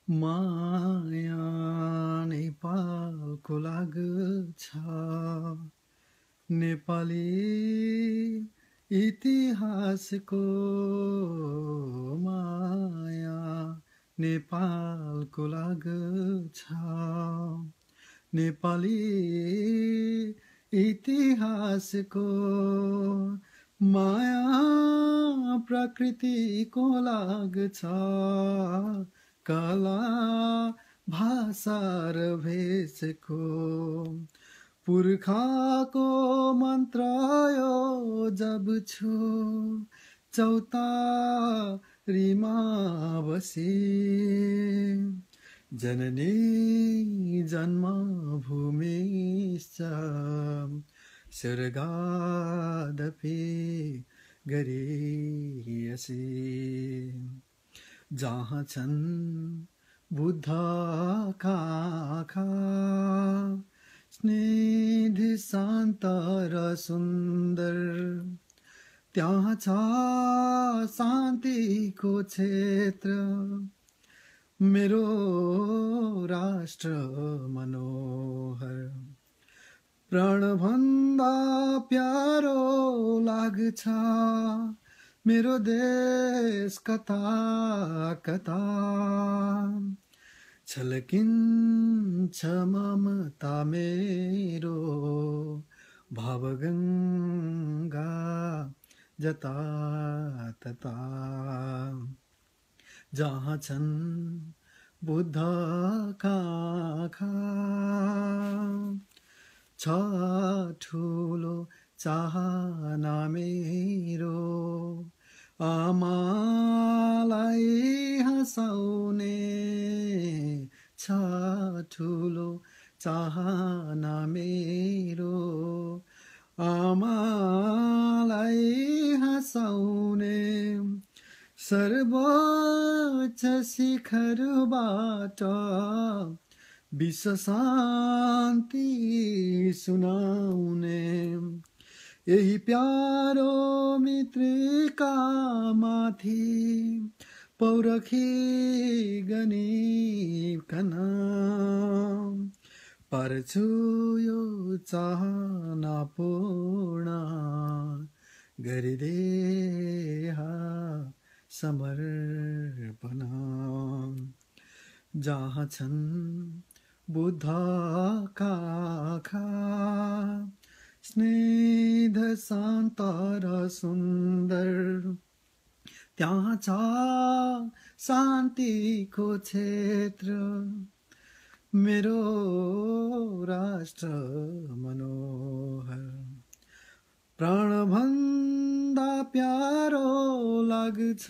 माया नेपालको लाग्छ नेपाली इतिहासको माया नेपालको लाग्छ नेपाली इतिहासको माया प्रकृतिको लाग्छ कला भाषा र भेषको पुर्खाको मन्त्र यो जब छु चौतारीमा बसी जननी जन्मभूमिश्च स्वर्गादपि गरीयसी जहाँ छन् बुद्धका आँखा स्निग्ध शान्त र सुन्दर त्यहाँ छ शान्तिको क्षेत्र मेरो राष्ट्र मनोहर प्राणभन्दा प्यारो लाग्छ मेरो देश कता कता छलकिन्छ ममता मेरो भावगङ्गा जता तता जहाँ छन् बुद्धका आँखा छ ठुलो चाहना मेरो आमालाई हँसाउने छ ठुलो चाहना मेरो आमालाई हँसाउने सर्वोच्च शिखरबाट विश्व शान्ति सुनाउने यही प्यारो मित्रका माथि पौरखी गनिकन पर्छु यो चाहना पूर्ण गरिदेह समर्पण जहाँ छन् बुद्धका आँखा स्निग्ध शान्त र सुन्दर त्यहाँ छ शान्तिको क्षेत्र मेरो राष्ट्र मनोहर प्राणभन्दा प्यारो लाग्छ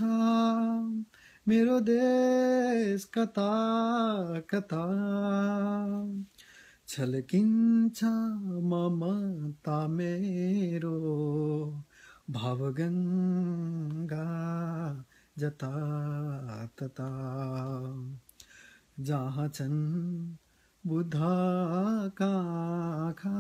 मेरो देश कता कता छलकिन्छ ममता मेरो भावगङ्गा जता तता जहाँ छन् बुद्धका आँखा